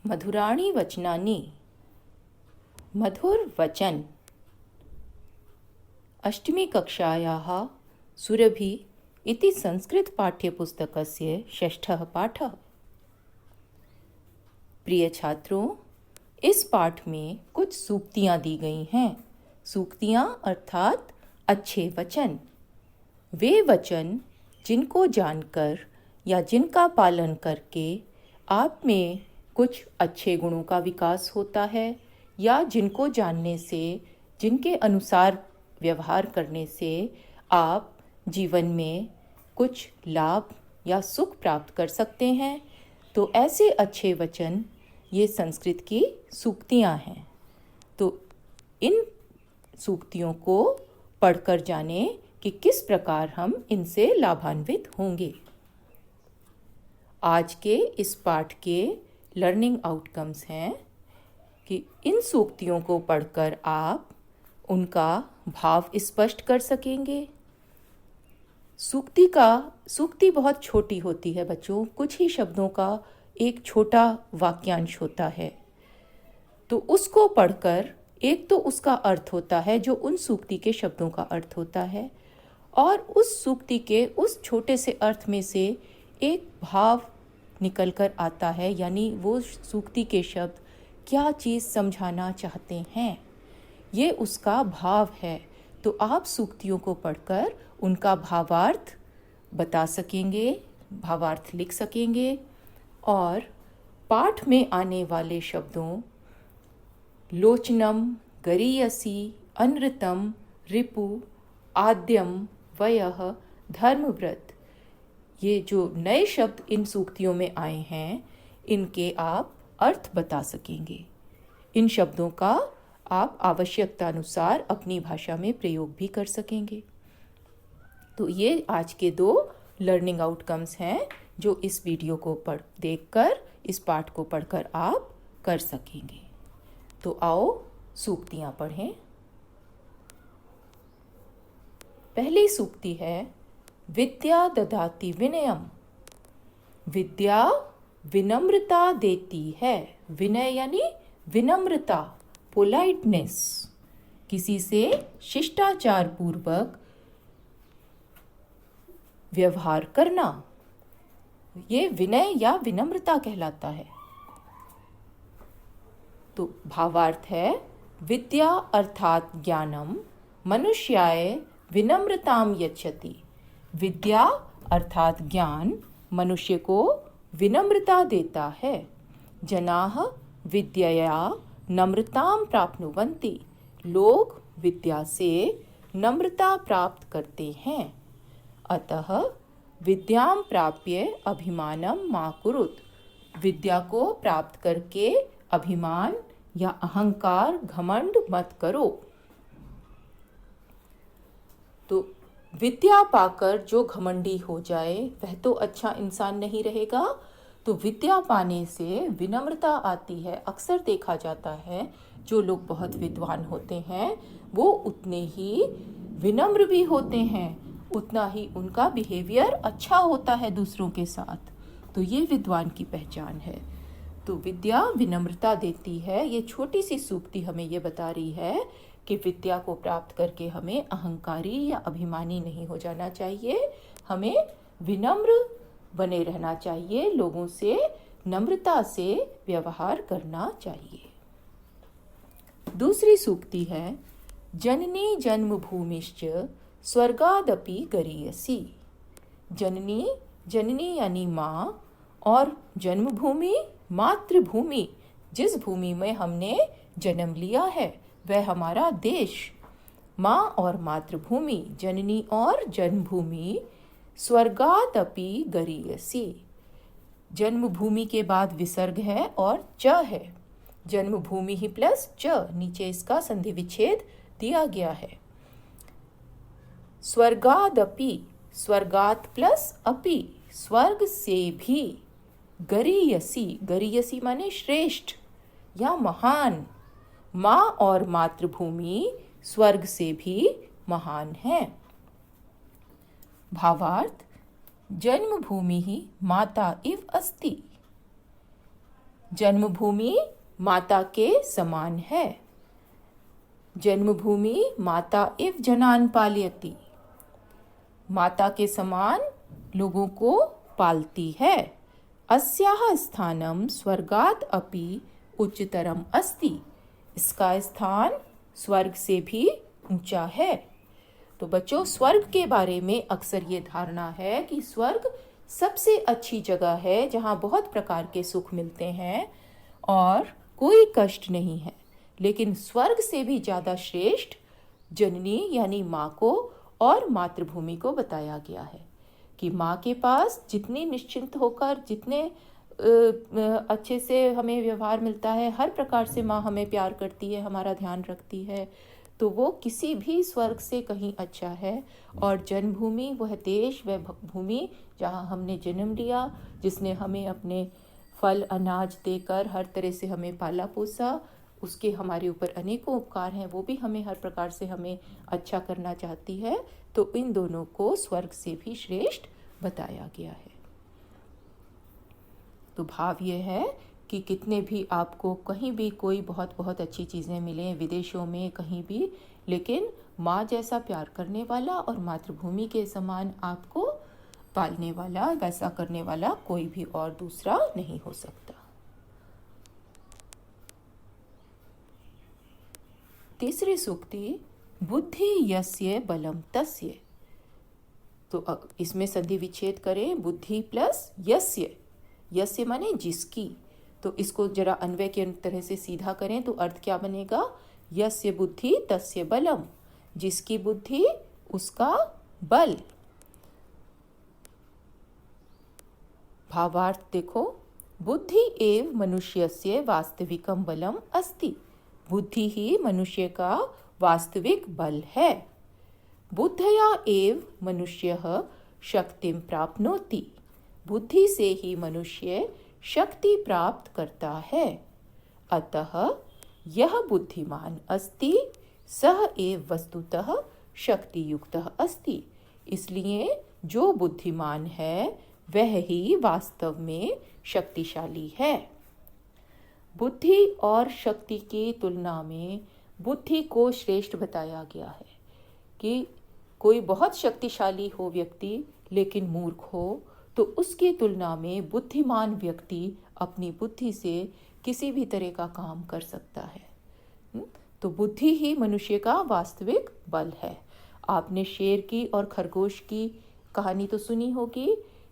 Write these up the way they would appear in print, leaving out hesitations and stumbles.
मधुराणि वचनानि मधुर वचन अष्टमी कक्षायाः सुरभि इति संस्कृत पाठ्यपुस्तकस्य षष्ठः पाठः। प्रिय छात्रों, इस पाठ में कुछ सूक्तियाँ दी गई हैं। सूक्तियाँ अर्थात अच्छे वचन, वे वचन जिनको जानकर या जिनका पालन करके आप में कुछ अच्छे गुणों का विकास होता है, या जिनको जानने से, जिनके अनुसार व्यवहार करने से आप जीवन में कुछ लाभ या सुख प्राप्त कर सकते हैं। तो ऐसे अच्छे वचन ये संस्कृत की सूक्तियाँ हैं। तो इन सूक्तियों को पढ़कर जानें कि किस प्रकार हम इनसे लाभान्वित होंगे। आज के इस पाठ के लर्निंग आउटकम्स हैं कि इन सूक्तियों को पढ़कर आप उनका भाव स्पष्ट कर सकेंगे। सूक्ति बहुत छोटी होती है बच्चों, कुछ ही शब्दों का एक छोटा वाक्यांश होता है। तो उसको पढ़कर एक तो उसका अर्थ होता है जो उन सूक्ति के शब्दों का अर्थ होता है, और उस सूक्ति के उस छोटे से अर्थ में से एक भाव निकल कर आता है, यानी वो सूक्ति के शब्द क्या चीज़ समझाना चाहते हैं, ये उसका भाव है। तो आप सूक्तियों को पढ़कर उनका भावार्थ बता सकेंगे, भावार्थ लिख सकेंगे, और पाठ में आने वाले शब्दों लोचनम, गरीयसी, अनृतम, रिपु, आद्यम, वयः, धर्मव्रत, ये जो नए शब्द इन सूक्तियों में आए हैं, इनके आप अर्थ बता सकेंगे। इन शब्दों का आप आवश्यकता अनुसार अपनी भाषा में प्रयोग भी कर सकेंगे। तो ये आज के 2 लर्निंग आउटकम्स हैं जो इस वीडियो को देखकर, इस पाठ को पढ़कर आप कर सकेंगे। तो आओ सूक्तियाँ पढ़ें। पहली सूक्ति है विद्या ददाति विनयम। विद्या विनम्रता देती है। विनय यानी विनम्रता, पोलाइटनेस, किसी से शिष्टाचार पूर्वक व्यवहार करना, ये विनय या विनम्रता कहलाता है। तो भावार्थ है विद्या अर्थात ज्ञानम मनुष्याय विनम्रताम यच्छति। विद्या अर्थात ज्ञान मनुष्य को विनम्रता देता है। जनाः विद्यया नम्रताम प्राप्नुवन्ति। लोग विद्या से नम्रता प्राप्त करते हैं। अतः विद्याम प्राप्य अभिमानम मा कुरुत। विद्या को प्राप्त करके अभिमान या अहंकार, घमंड मत करो। तो विद्या पाकर जो घमंडी हो जाए वह तो अच्छा इंसान नहीं रहेगा। तो विद्या पाने से विनम्रता आती है। अक्सर देखा जाता है जो लोग बहुत विद्वान होते हैं वो उतने ही विनम्र भी होते हैं, उतना ही उनका बिहेवियर अच्छा होता है दूसरों के साथ। तो ये विद्वान की पहचान है। तो विद्या विनम्रता देती है। ये छोटी सी सूक्ति हमें ये बता रही है कि विद्या को प्राप्त करके हमें अहंकारी या अभिमानी नहीं हो जाना चाहिए। हमें विनम्र बने रहना चाहिए, लोगों से नम्रता से व्यवहार करना चाहिए। दूसरी सूक्ति है जननी जन्मभूमिश्च स्वर्गादपि गरीयसी। जननी, जननी यानी माँ, और जन्मभूमि मातृभूमि, जिस भूमि में हमने जन्म लिया है वह हमारा देश। माँ और मातृभूमि, जननी और जन्मभूमि, स्वर्गादपि गरीयसी। जन्मभूमि के बाद विसर्ग है और च है। जन्मभूमि ही प्लस च, नीचे इसका संधि विच्छेद दिया गया है। स्वर्गादपि, स्वर्गात प्लस अपि, स्वर्ग से भी। गरीयसी, गरीयसी माने श्रेष्ठ या महान। माँ और मातृभूमि स्वर्ग से भी महान है। भावार्थ जन्मभूमि ही माता इव अस्ति। जन्मभूमि माता के समान है। जन्मभूमि माता इव जनान पालयति। माता के समान लोगों को पालती है। अस्याः स्थानम स्वर्गात् अपि उच्चतरम अस्ति। इसका स्थान स्वर्ग से भी ऊंचा है। तो बच्चों, स्वर्ग के बारे में अक्सर ये धारणा है कि स्वर्ग सबसे अच्छी जगह है जहाँ बहुत प्रकार के सुख मिलते हैं और कोई कष्ट नहीं है। लेकिन स्वर्ग से भी ज़्यादा श्रेष्ठ जननी यानी माँ को और मातृभूमि को बताया गया है कि माँ के पास जितनी निश्चिंत होकर, जितने अच्छे से हमें व्यवहार मिलता है, हर प्रकार से माँ हमें प्यार करती है, हमारा ध्यान रखती है, तो वो किसी भी स्वर्ग से कहीं अच्छा है। और जन्मभूमि वह देश, वह भूमि जहाँ हमने जन्म लिया, जिसने हमें अपने फल अनाज देकर हर तरह से हमें पाला पोसा, उसके हमारे ऊपर अनेकों उपकार हैं, वो भी हमें हर प्रकार से हमें अच्छा करना चाहती है। तो इन दोनों को स्वर्ग से भी श्रेष्ठ बताया गया है। तो भाव ये है कि कितने भी आपको कहीं भी कोई बहुत बहुत अच्छी चीज़ें मिलें, विदेशों में कहीं भी, लेकिन माँ जैसा प्यार करने वाला और मातृभूमि के समान आपको पालने वाला, वैसा करने वाला कोई भी और दूसरा नहीं हो सकता। तीसरी सूक्ति, बुद्धि यस्य बलम तस्य। तो इसमें संधि विच्छेद करें, बुद्धि प्लस यस्य। यस्य माने जिसकी, तो इसको जरा अन्वय के तरह से सीधा करें तो अर्थ क्या बनेगा? यस्य बुद्धि तस्य बलम। जिसकी बुद्धि उसका बल। भावार्थ देखो, बुद्धि एव मनुष्यस्य वास्तविकम बलम अस्ति। बुद्धि ही मनुष्य का वास्तविक बल है। बुद्धया एव मनुष्यः शक्तिं प्राप्नोति। बुद्धि से ही मनुष्य शक्ति प्राप्त करता है। अतः यह बुद्धिमान अस्ति सह एव वस्तुतः शक्ति युक्तः अस्ति। इसलिए जो बुद्धिमान है वह ही वास्तव में शक्तिशाली है। बुद्धि और शक्ति की तुलना में बुद्धि को श्रेष्ठ बताया गया है कि कोई बहुत शक्तिशाली हो व्यक्ति लेकिन मूर्ख हो, तो उसकी तुलना में बुद्धिमान व्यक्ति अपनी बुद्धि से किसी भी तरह का काम कर सकता है। तो बुद्धि ही मनुष्य का वास्तविक बल है। आपने शेर की और खरगोश की कहानी तो सुनी होगी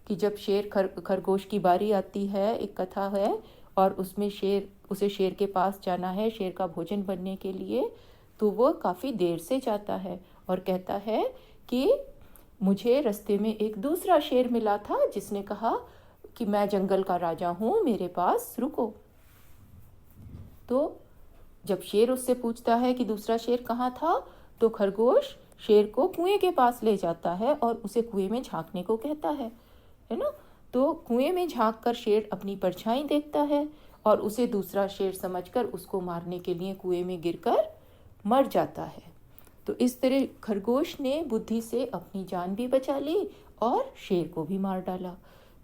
कि जब शेर खरगोश की बारी आती है, एक कथा है, और उसमें उसे शेर के पास जाना है शेर का भोजन बनने के लिए, तो वो काफ़ी देर से जाता है और कहता है कि मुझे रास्ते में एक दूसरा शेर मिला था जिसने कहा कि मैं जंगल का राजा हूँ, मेरे पास रुको। तो जब शेर उससे पूछता है कि दूसरा शेर कहाँ था, तो खरगोश शेर को कुएं के पास ले जाता है और उसे कुएं में झांकने को कहता है ना। तो कुएं में झांक कर शेर अपनी परछाई देखता है और उसे दूसरा शेर समझकर उसको मारने के लिए कुएं में गिरकर मर जाता है। तो इस तरह खरगोश ने बुद्धि से अपनी जान भी बचा ली और शेर को भी मार डाला।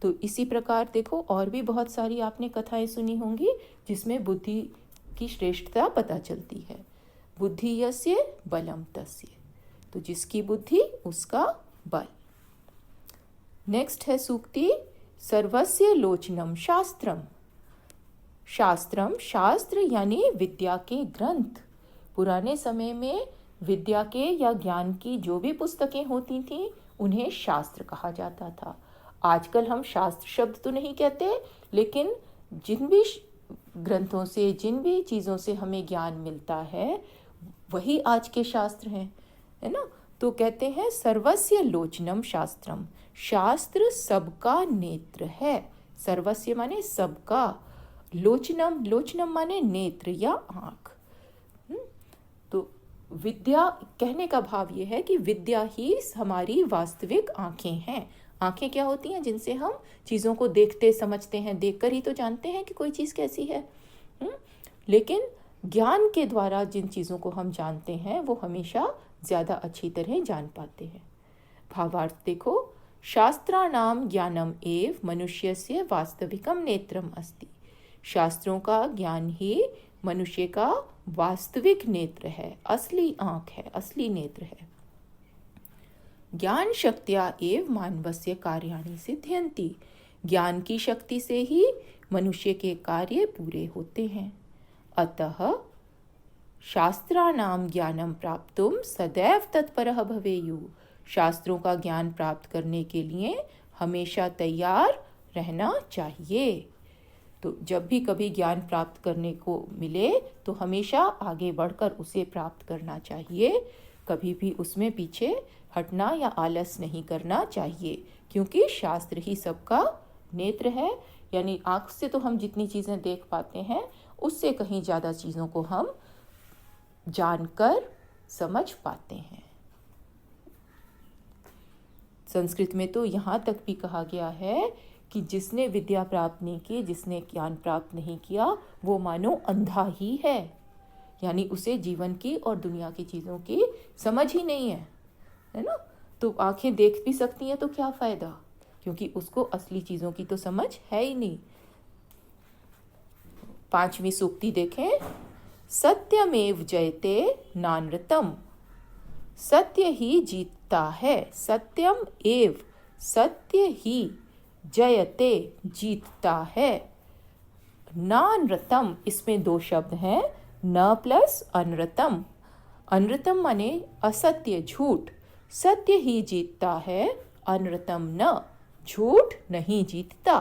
तो इसी प्रकार देखो और भी बहुत सारी आपने कथाएं सुनी होंगी जिसमें बुद्धि की श्रेष्ठता पता चलती है। बुद्धि यस्य बलम तस्य। तो जिसकी बुद्धि उसका बल। नेक्स्ट है सूक्ति, सर्वस्य लोचनम शास्त्रम। शास्त्रम, शास्त्र यानी विद्या के ग्रंथ। पुराने समय में विद्या के या ज्ञान की जो भी पुस्तकें होती थीं उन्हें शास्त्र कहा जाता था। आजकल हम शास्त्र शब्द तो नहीं कहते, लेकिन जिन भी ग्रंथों से, जिन भी चीज़ों से हमें ज्ञान मिलता है वही आज के शास्त्र हैं, है ना। तो कहते हैं सर्वस्य लोचनम शास्त्रम। शास्त्र सबका नेत्र है। सर्वस्य माने सबका, लोचनम, लोचनम माने नेत्र या आँख। तो विद्या कहने का भाव ये है कि विद्या ही हमारी वास्तविक आँखें हैं। आँखें क्या होती हैं? जिनसे हम चीज़ों को देखते समझते हैं, देखकर ही तो जानते हैं कि कोई चीज़ कैसी है। लेकिन ज्ञान के द्वारा जिन चीज़ों को हम जानते हैं वो हमेशा ज़्यादा अच्छी तरह जान पाते हैं। भावार्थ देखो, शास्त्राणाम ज्ञानम एव मनुष्यस्य वास्तविकम नेत्रम अस्ति। शास्त्रों का ज्ञान ही मनुष्य का वास्तविक नेत्र है, असली आंख है, असली नेत्र है। ज्ञान शक्त्या एव मानवस्य कार्याणि सिद्ध्यन्ति। ज्ञान की शक्ति से ही मनुष्य के कार्य पूरे होते हैं। अतः शास्त्राणाम ज्ञानम प्राप्तुम सदैव तत्परः भवेयुः। शास्त्रों का ज्ञान प्राप्त करने के लिए हमेशा तैयार रहना चाहिए। तो जब भी कभी ज्ञान प्राप्त करने को मिले तो हमेशा आगे बढ़कर उसे प्राप्त करना चाहिए। कभी भी उसमें पीछे हटना या आलस नहीं करना चाहिए, क्योंकि शास्त्र ही सबका नेत्र है। यानी आँख से तो हम जितनी चीज़ें देख पाते हैं उससे कहीं ज़्यादा चीज़ों को हम जानकर समझ पाते हैं। संस्कृत में तो यहाँ तक भी कहा गया है कि जिसने विद्या प्राप्त नहीं की, जिसने ज्ञान प्राप्त नहीं किया, वो मानो अंधा ही है। यानी उसे जीवन की और दुनिया की चीज़ों की समझ ही नहीं है ना। तो आंखें देख भी सकती हैं तो क्या फ़ायदा, क्योंकि उसको असली चीज़ों की तो समझ है ही नहीं। 5वीं सूक्ति देखें। सत्यमेव जयते नानृतम। सत्य ही जीतता है। सत्यम एव, सत्य ही, जयते, जीतता है। नानृतम, इसमें 2 शब्द हैं, न प्लस अनृतम। अनृतम माने असत्य, झूठ। सत्य ही जीतता है, अनृतम न, झूठ नहीं जीतता।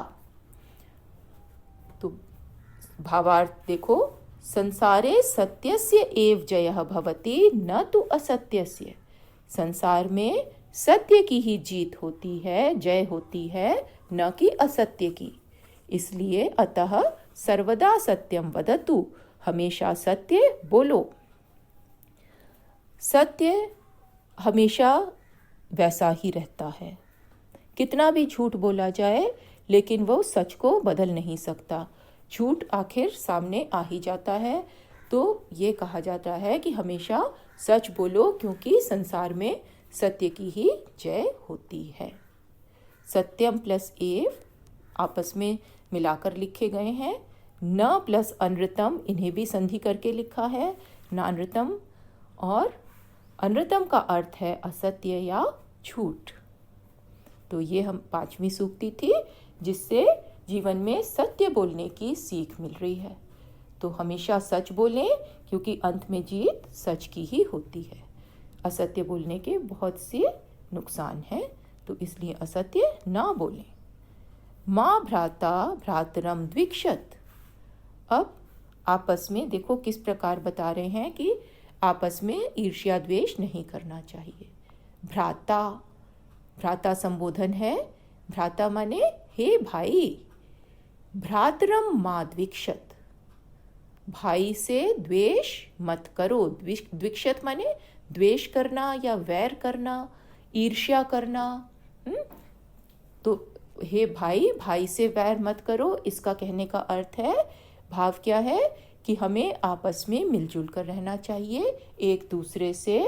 तो भावार्थ देखो। संसारे सत्यस्य एव जयः भवति न तु असत्यस्य। संसार में सत्य की ही जीत होती है, जय होती है, न कि असत्य की। इसलिए अतः सर्वदा सत्यम वदतु, हमेशा सत्य बोलो। सत्य हमेशा वैसा ही रहता है। कितना भी झूठ बोला जाए लेकिन वो सच को बदल नहीं सकता। झूठ आखिर सामने आ ही जाता है। तो ये कहा जाता है कि हमेशा सच बोलो, क्योंकि संसार में सत्य की ही जय होती है। सत्यम प्लस एव आपस में मिलाकर लिखे गए हैं। न प्लस अनृतम, इन्हें भी संधि करके लिखा है, नानृतम। और अनृतम का अर्थ है असत्य या झूठ। तो ये हम 5वीं सूक्ति थी, जिससे जीवन में सत्य बोलने की सीख मिल रही है। तो हमेशा सच बोलें, क्योंकि अंत में जीत सच की ही होती है। असत्य बोलने के बहुत से नुकसान हैं, तो इसलिए असत्य ना बोलें। माँ भ्राता भ्रातरम द्विक्षत। अब आपस में देखो किस प्रकार बता रहे हैं कि आपस में ईर्ष्या द्वेष नहीं करना चाहिए। भ्राता, भ्राता संबोधन है। भ्राता माने हे भाई। भ्रातरम मा द्विक्षत, भाई से द्वेष मत करो। द्विक्षत माने द्वेष करना या वैर करना, ईर्ष्या करना। तो हे भाई, भाई से वैर मत करो। इसका कहने का अर्थ है, भाव क्या है कि हमें आपस में मिलजुल कर रहना चाहिए। एक दूसरे से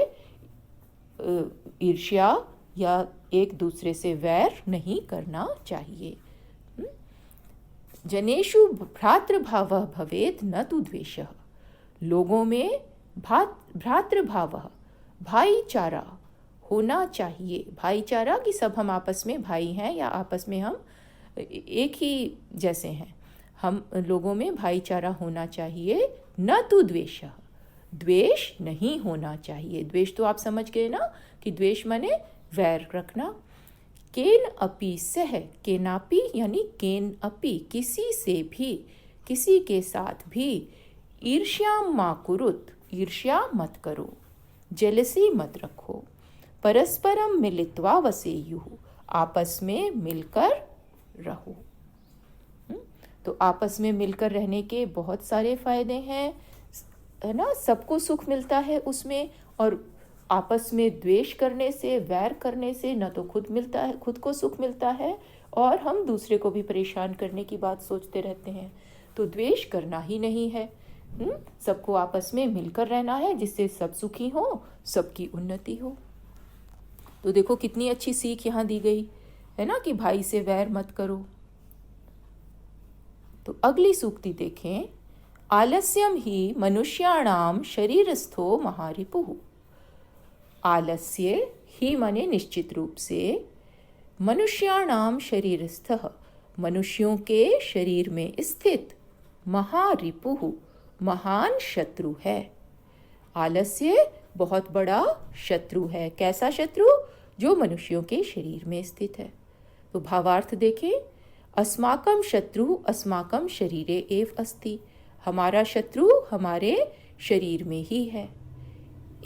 ईर्ष्या या एक दूसरे से वैर नहीं करना चाहिए। जनेषु भ्रातृभावः भवेत् न तु द्वेषः। लोगों में भ्रातृभावः, भाईचारा होना चाहिए। भाईचारा कि सब हम आपस में भाई हैं या आपस में हम एक ही जैसे हैं। हम लोगों में भाईचारा होना चाहिए। न तु द्वेषः, द्वेष नहीं होना चाहिए। द्वेष तो आप समझ गए ना कि द्वेष माने वैर रखना। केन अपि सह, केनापि यानी केन अपि, किसी से भी, किसी के साथ भी। ईर्ष्या मा कुरुत, ईर्ष्या मत करो। जेलसी मत रखो। परस्परम मिलित्वा वसेयुः, आपस में मिलकर रहो। तो आपस में मिलकर रहने के बहुत सारे फायदे हैं, है ना। सबको सुख मिलता है उसमें। और आपस में द्वेष करने से, वैर करने से न तो खुद मिलता है, खुद को सुख मिलता है, और हम दूसरे को भी परेशान करने की बात सोचते रहते हैं। तो द्वेष करना ही नहीं है। सबको आपस में मिलकर रहना है, जिससे सब सुखी हो, सबकी उन्नति हो। तो देखो कितनी अच्छी सीख यहाँ दी गई है ना, कि भाई से वैर मत करो। तो अगली सूक्ति देखें। आलस्यम ही मनुष्याणाम शरीरस्थो महारिपुः। आलस्य ही माने निश्चित रूप से, मनुष्याणाम शरीरस्थः मनुष्यों के शरीर में स्थित, महारिपुः महान शत्रु है। आलस्य बहुत बड़ा शत्रु है। कैसा शत्रु? जो मनुष्यों के शरीर में स्थित है। तो भावार्थ देखें। अस्माकं शत्रु अस्माकं शरीरे एव अस्ति। हमारा शत्रु हमारे शरीर में ही है।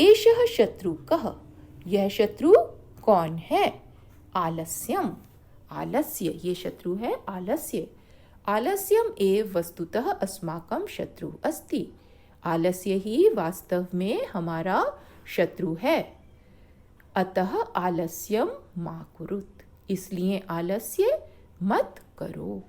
एषः शत्रु कः? यह शत्रु कौन है? आलस्यम, आलस्य, ये शत्रु है आलस्य। आलस्यम एव वस्तुतः अस्माकं शत्रु अस्ति। आलस्य ही वास्तव में हमारा शत्रु है। अतः आलस्यम मा कुरुत, इसलिए आलस्य मत करो।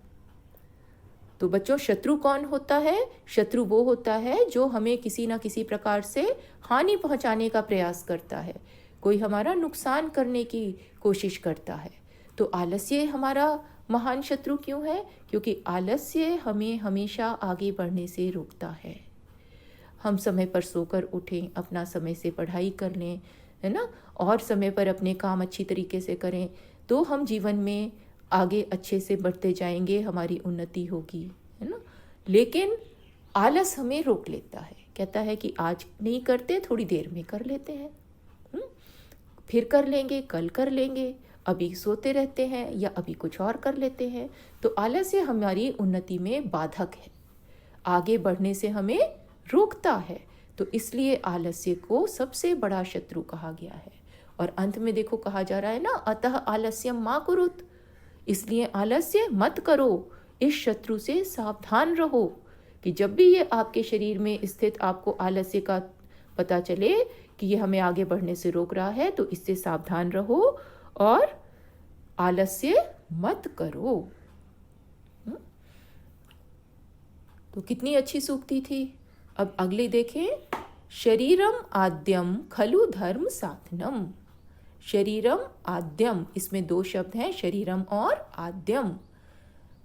तो बच्चों, शत्रु कौन होता है? शत्रु वो होता है जो हमें किसी ना किसी प्रकार से हानि पहुंचाने का प्रयास करता है, कोई हमारा नुकसान करने की कोशिश करता है। तो आलस्य हमारा महान शत्रु क्यों है? क्योंकि आलस्य हमें हमेशा आगे बढ़ने से रोकता है। हम समय पर सोकर उठें, अपना समय से पढ़ाई कर लें, है ना, और समय पर अपने काम अच्छी तरीके से करें, तो हम जीवन में आगे अच्छे से बढ़ते जाएंगे, हमारी उन्नति होगी, है ना। लेकिन आलस हमें रोक लेता है, कहता है कि आज नहीं करते, थोड़ी देर में कर लेते हैं, फिर कर लेंगे, कल कर लेंगे, अभी सोते रहते हैं या अभी कुछ और कर लेते हैं। तो आलस्य हमारी उन्नति में बाधक है, आगे बढ़ने से हमें रोकता है। तो इसलिए आलस्य को सबसे बड़ा शत्रु कहा गया है। और अंत में देखो कहा जा रहा है ना, अतः आलस्यम मा कुरुत, इसलिए आलस्य मत करो। इस शत्रु से सावधान रहो कि जब भी ये आपके शरीर में स्थित आपको आलस्य का पता चले कि ये हमें आगे बढ़ने से रोक रहा है, तो इससे सावधान रहो और आलस्य मत करो। तो कितनी अच्छी सूक्ति थी। अब अगले देखें। शरीरम आद्यम खलु धर्म साधनम। शरीरम आद्यम, इसमें दो शब्द हैं, शरीरम और आद्यम।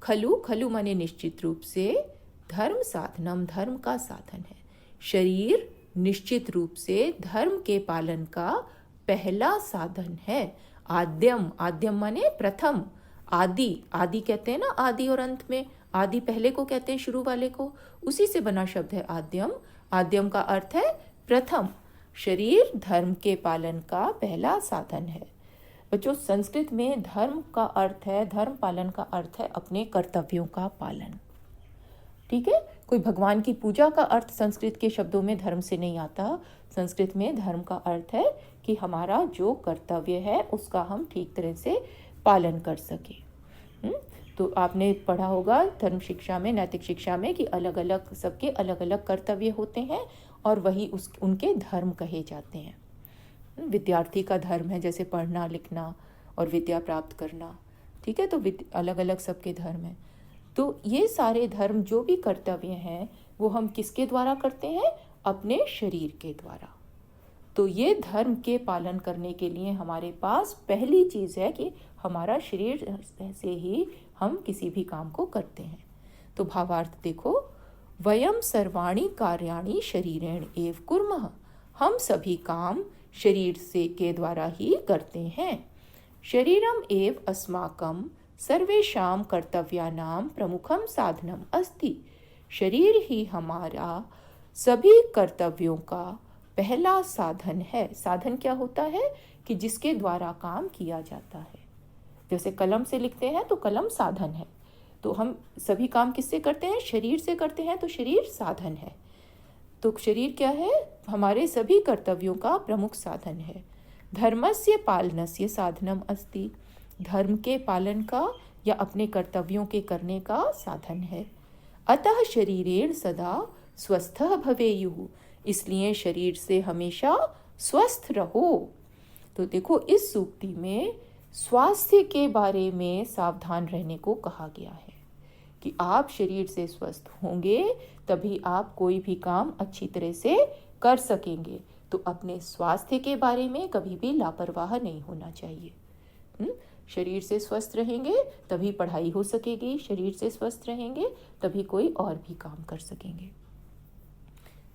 खलु, खलु माने निश्चित रूप से, धर्म साधनम धर्म का साधन है। शरीर निश्चित रूप से धर्म के पालन का पहला साधन है। आद्यम, आद्यम माने प्रथम, आदि, आदि कहते हैं ना, आदि और अंत में, आदि पहले को कहते हैं, शुरू वाले को, उसी से बना शब्द है आद्यम। आद्यम का अर्थ है प्रथम। शरीर धर्म के पालन का पहला साधन है। बच्चों, संस्कृत में धर्म का अर्थ है, धर्म पालन का अर्थ है अपने कर्तव्यों का पालन। ठीक है, कोई भगवान की पूजा का अर्थ संस्कृत के शब्दों में धर्म से नहीं आता। संस्कृत में धर्म का अर्थ है कि हमारा जो कर्तव्य है उसका हम ठीक तरह से पालन कर सके। तो आपने पढ़ा होगा धर्म शिक्षा में, नैतिक शिक्षा में, कि अलग अलग, सबके अलग अलग कर्तव्य होते हैं और वही उनके धर्म कहे जाते हैं। विद्यार्थी का धर्म है जैसे पढ़ना लिखना और विद्या प्राप्त करना। ठीक है, तो अलग अलग सबके धर्म हैं। तो ये सारे धर्म जो भी कर्तव्य हैं वो हम किसके द्वारा करते हैं? अपने शरीर के द्वारा। तो ये धर्म के पालन करने के लिए हमारे पास पहली चीज़ है कि हमारा शरीर से ही हम किसी भी काम को करते हैं। तो भावार्थ देखो। वयम सर्वाणि कार्याणि शरीरेण एव कुर्मः। हम सभी काम शरीर से के द्वारा ही करते हैं। शरीरम एव अस्माकं सर्वेषां कर्तव्यानां प्रमुखम साधनम अस्ति। शरीर ही हमारा सभी कर्तव्यों का पहला साधन है। साधन क्या होता है? कि जिसके द्वारा काम किया जाता है। जैसे कलम से लिखते हैं तो कलम साधन है। तो हम सभी काम किससे करते हैं? शरीर से करते हैं, तो शरीर साधन है। तो शरीर क्या है? हमारे सभी कर्तव्यों का प्रमुख साधन है। धर्मस्य पालनस्य साधनम अस्ति। धर्म के पालन का या अपने कर्तव्यों के करने का साधन है। अतः शरीरेण सदा स्वस्थः भवेयुः। इसलिए शरीर से हमेशा स्वस्थ रहो। तो देखो, इस सूक्ति में स्वास्थ्य के बारे में सावधान रहने को कहा गया है कि आप शरीर से स्वस्थ होंगे तभी आप कोई भी काम अच्छी तरह से कर सकेंगे। तो अपने स्वास्थ्य के बारे में कभी भी लापरवाह नहीं होना चाहिए। शरीर से स्वस्थ रहेंगे तभी पढ़ाई हो सकेगी, शरीर से स्वस्थ रहेंगे तभी कोई और भी काम कर सकेंगे।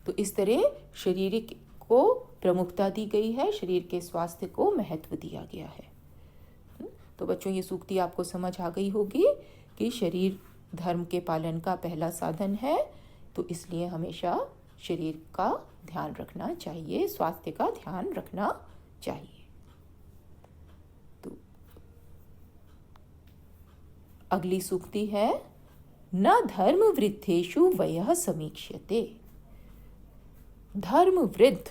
तो इस तरह शरीर को प्रमुखता दी गई है, शरीर के स्वास्थ्य को महत्व दिया गया है। तो बच्चों, ये सूक्ति आपको समझ आ गई होगी कि शरीर धर्म के पालन का पहला साधन है, तो इसलिए हमेशा शरीर का ध्यान रखना चाहिए, स्वास्थ्य का ध्यान रखना चाहिए। तो अगली सूक्ति है, न धर्म वृद्धेषु वयः समीक्ष्यते। धर्म वृद्ध,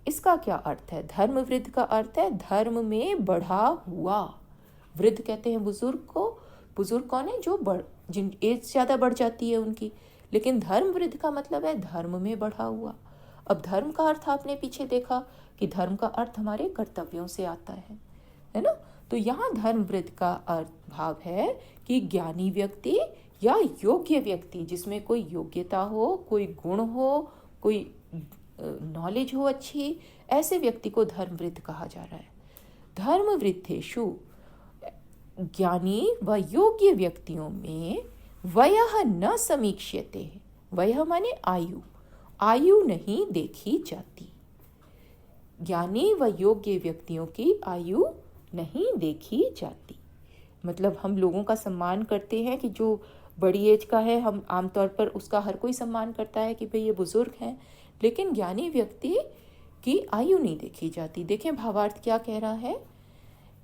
इसका क्या अर्थ है? धर्म वृद्ध का अर्थ है धर्म में बढ़ा हुआ। वृद्ध कहते हैं बुजुर्ग को। बुजुर्ग कौन है? जो जिन एज ज़्यादा बढ़ जाती है उनकी। लेकिन धर्म वृद्ध का मतलब है धर्म में बढ़ा हुआ। अब धर्म का अर्थ आपने पीछे देखा कि धर्म का अर्थ हमारे कर्तव्यों से आता है ना? तो यहाँ धर्म वृद्ध का अर्थ भाव है कि ज्ञानी व्यक्ति या योग्य व्यक्ति, जिसमें कोई योग्यता हो, कोई गुण हो, कोई नॉलेज हो अच्छी, ऐसे व्यक्ति को धर्म वृद्ध कहा जा रहा है। धर्म वृद्धेषु, ज्ञानी व योग्य व्यक्तियों में वयः न समीक्ष्यते। वयः माने आयु, आयु नहीं देखी जाती। ज्ञानी व योग्य व्यक्तियों की आयु नहीं देखी जाती। मतलब हम लोगों का सम्मान करते हैं कि जो बड़ी एज का है, हम आमतौर पर उसका हर कोई सम्मान करता है कि भाई ये बुजुर्ग हैं, लेकिन ज्ञानी व्यक्ति की आयु नहीं देखी जाती। देखें भावार्थ क्या कह रहा है,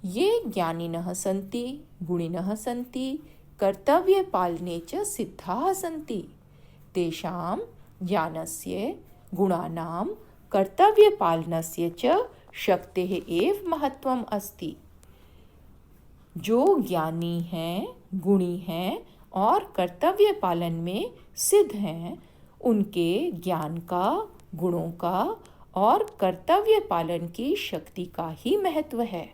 ये ज्ञानिनः सन्ति गुणिनः सन्ति कर्तव्य पालने च सिद्धाः सन्ति तेषां ज्ञानस्य गुणानां कर्तव्य पालनस्य च शक्तेः एव महत्वम् अस्ति। जो ज्ञानी हैं, गुणी हैं और कर्तव्य पालन में सिद्ध हैं, उनके ज्ञान का, गुणों का और कर्तव्य पालन की शक्ति का ही महत्व है।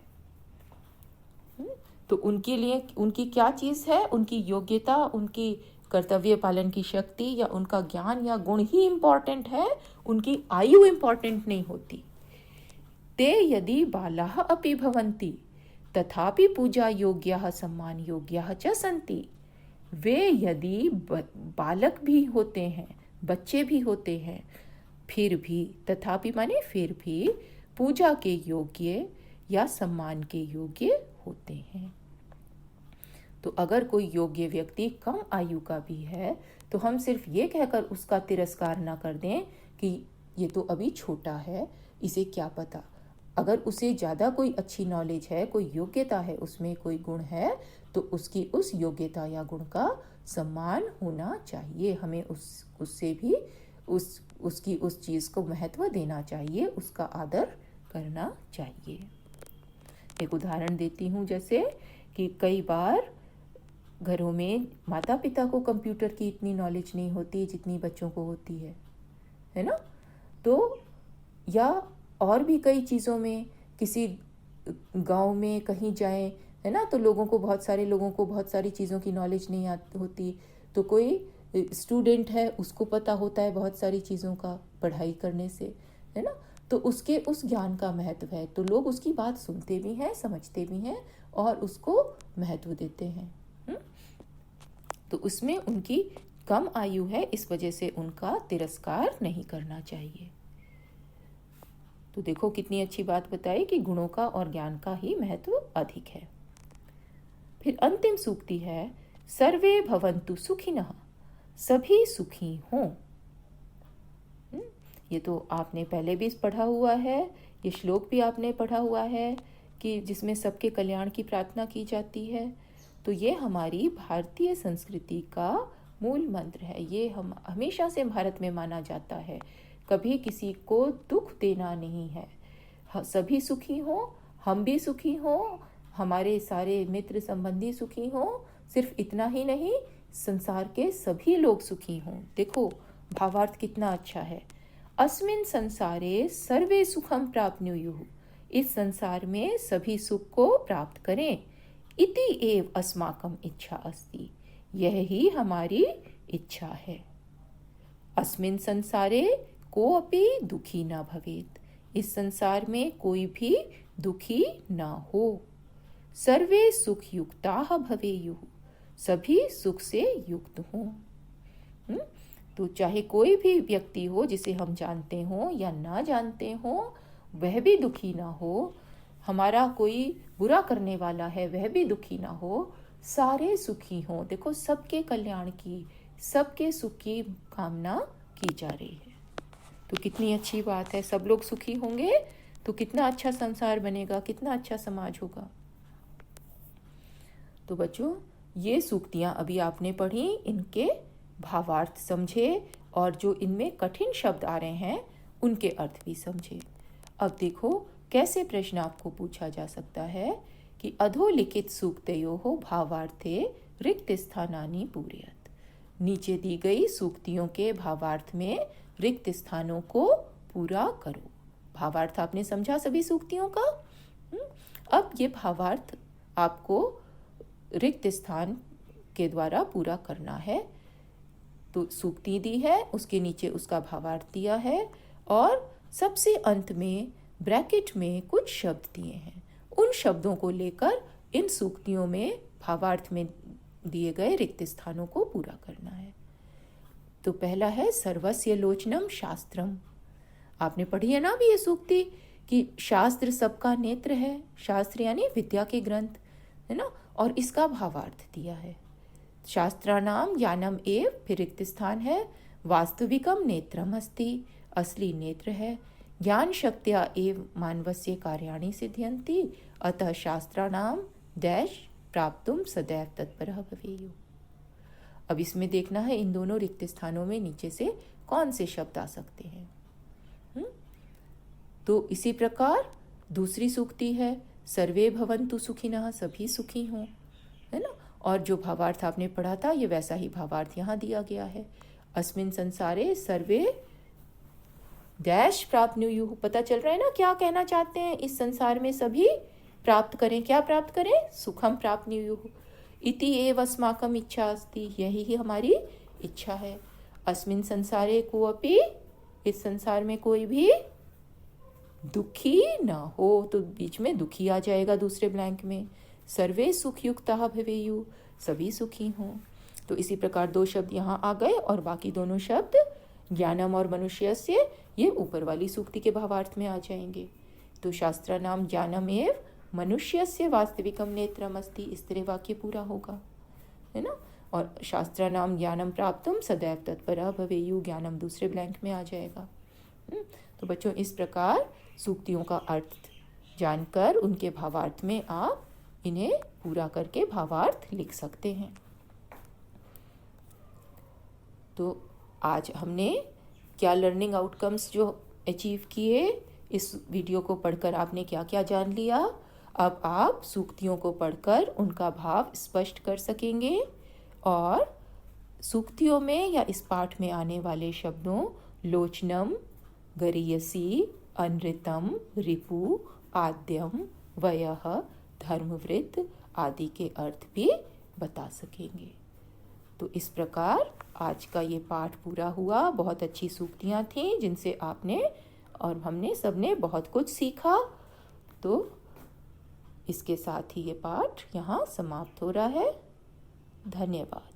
तो उनके लिए उनकी क्या चीज़ है? उनकी योग्यता, उनकी कर्तव्य पालन की शक्ति या उनका ज्ञान या गुण ही इम्पॉर्टेंट है, उनकी आयु इम्पॉर्टेंट नहीं होती। ते यदि बालाः अपि भवन्ति तथापि पूजा योग्याः सम्मान योग्याः च सन्ति। वे यदि बालक भी होते हैं, बच्चे भी होते हैं, फिर भी, तथापि माने फिर भी, पूजा के योग्य या सम्मान के योग्य होते हैं। तो अगर कोई योग्य व्यक्ति कम आयु का भी है तो हम सिर्फ ये कहकर उसका तिरस्कार ना कर दें कि ये तो अभी छोटा है, इसे क्या पता। अगर उसे ज़्यादा कोई अच्छी नॉलेज है, कोई योग्यता है, उसमें कोई गुण है, तो उसकी उस योग्यता या गुण का सम्मान होना चाहिए। हमें उससे भी उसकी उस चीज़ को महत्व देना चाहिए, उसका आदर करना चाहिए। एक उदाहरण देती हूँ, जैसे कि कई बार घरों में माता पिता को कंप्यूटर की इतनी नॉलेज नहीं होती जितनी बच्चों को होती है ना? तो या और भी कई चीज़ों में, किसी गांव में कहीं जाएं, है ना, तो बहुत सारे लोगों को बहुत सारी चीज़ों की नॉलेज नहीं होती। तो कोई स्टूडेंट है, उसको पता होता है बहुत सारी चीज़ों का पढ़ाई करने से, है ना? तो उसके उस ज्ञान का महत्व है, तो लोग उसकी बात सुनते भी हैं, समझते भी हैं और उसको महत्व देते हैं। तो उसमें उनकी कम आयु है, इस वजह से उनका तिरस्कार नहीं करना चाहिए। तो देखो कितनी अच्छी बात बताई कि गुणों का और ज्ञान का ही महत्व अधिक है। फिर अंतिम सूक्ति है, सर्वे भवन्तु सुखिनः, सभी सुखी हों। ये तो आपने पहले भी पढ़ा हुआ है, ये श्लोक भी आपने पढ़ा हुआ है कि जिसमें सबके कल्याण की प्रार्थना की जाती है। तो ये हमारी भारतीय संस्कृति का मूल मंत्र है। ये हम हमेशा से भारत में माना जाता है, कभी किसी को दुख देना नहीं है। सभी सुखी हों, हम भी सुखी हों, हमारे सारे मित्र संबंधी सुखी हों, सिर्फ इतना ही नहीं, संसार के सभी लोग सुखी हों। देखो भावार्थ कितना अच्छा है। अस्मिन् संसारे सर्वे सुखम प्राप्नुयुः, इस संसार में सभी सुख को प्राप्त करें। इति एव अस्माकम इच्छा अस्ति, यह ही हमारी इच्छा है। अस्मिन् संसारे कोऽपि दुखी न भवेत्, इस संसार में कोई भी दुखी ना हो। सर्वे सुख युक्ताः भवेयुः, सभी सुख से युक्त हों। तो चाहे कोई भी व्यक्ति हो जिसे हम जानते हो या ना जानते हो, वह भी दुखी ना हो, हमारा कोई बुरा करने वाला है वह भी दुखी ना हो, सारे सुखी हों। देखो, सबके कल्याण की, सबके सुख की कामना की जा रही है। तो कितनी अच्छी बात है, सब लोग सुखी होंगे तो कितना अच्छा संसार बनेगा, कितना अच्छा समाज होगा। तो बच्चों, ये सूक्तियाँ अभी आपने पढ़ी, इनके भावार्थ समझे और जो इनमें कठिन शब्द आ रहे हैं उनके अर्थ भी समझे। अब देखो कैसे प्रश्न आपको पूछा जा सकता है कि अधोलिखित सूक्तयोः भावार्थे रिक्त स्थानानि पूरयत। नीचे दी गई सूक्तियों के भावार्थ में रिक्त स्थानों को पूरा करो। भावार्थ आपने समझा सभी सूक्तियों का। अब ये भावार्थ आपको रिक्त स्थान के द्वारा पूरा करना है। तो सूक्ति दी है, उसके नीचे उसका भावार्थ दिया है और सबसे अंत में ब्रैकेट में कुछ शब्द दिए हैं। उन शब्दों को लेकर इन सूक्तियों में भावार्थ में दिए गए रिक्त स्थानों को पूरा करना है। तो पहला है सर्वस्य लोचनम शास्त्रम। आपने पढ़ी है ना अभी ये सूक्ति कि शास्त्र सबका नेत्र है। शास्त्र यानी विद्या के ग्रंथ, है ना। और इसका भावार्थ दिया है, शास्त्राणाम ज्ञानम एव, फिर रिक्त स्थान है, वास्तविकम नेत्रम अस्ति, असली नेत्र है, ज्ञान शक्त्या एव मानवस्य कार्याणि सिद्ध्यन्ति, अतः शास्त्राणाम डैश प्राप्तुम सदैव तत्परः भवेयुः। अब इसमें देखना है इन दोनों रिक्त स्थानों में नीचे से कौन से शब्द आ सकते हैं। तो इसी प्रकार दूसरी सूक्ति है सर्वे भवन्तु सुखिनः, सभी सुखी हों, है ना। और जो भावार्थ आपने पढ़ा था ये वैसा ही भावार्थ यहाँ दिया गया है। अस्मिन् संसारे सर्वे डैश प्राप्नुयुः। पता चल रहा है ना क्या कहना चाहते हैं, इस संसार में सभी प्राप्त करें। क्या प्राप्त करें? सुखम प्राप्नुयुः इति एव अस्माकम इच्छा अस्ति, यही ही हमारी इच्छा है। अस्मिन् संसारे कोऽपि, इस संसार में कोई भी दुखी ना हो, तो बीच में दुखी आ जाएगा दूसरे ब्लैंक में। सर्वे सुख युक्ताः भवेयुः, सभी सुखी हों। तो इसी प्रकार दो शब्द यहाँ आ गए और बाकी दोनों शब्द ज्ञानम और मनुष्यस्य ये ऊपर वाली सूक्ति के भावार्थ में आ जाएंगे। तो शास्त्राणाम ज्ञानम एव मनुष्यस्य वास्तविकम नेत्रम अस्ति, इस तरह वाक्य पूरा होगा, है ना। और शास्त्राणाम ज्ञानम प्राप्तुम सदैव तत्परः भवेयुः, ज्ञानम दूसरे ब्लैंक में आ जाएगा। तो बच्चों, इस प्रकार सूक्तियों का अर्थ जानकर उनके भावार्थ में आप इन्हें पूरा करके भावार्थ लिख सकते हैं। तो आज हमने क्या लर्निंग आउटकम्स जो अचीव किए, इस वीडियो को पढ़कर आपने क्या क्या जान लिया। अब आप सूक्तियों को पढ़कर उनका भाव स्पष्ट कर सकेंगे और सूक्तियों में या इस पाठ में आने वाले शब्दों लोचनम, गरीयसी, अनृतम, रिपु, आद्यम, वयः, धर्मवृत्त आदि के अर्थ भी बता सकेंगे। तो इस प्रकार आज का ये पाठ पूरा हुआ। बहुत अच्छी सूक्तियाँ थीं जिनसे आपने और हमने सबने बहुत कुछ सीखा। तो इसके साथ ही ये पाठ यहाँ समाप्त हो रहा है। धन्यवाद।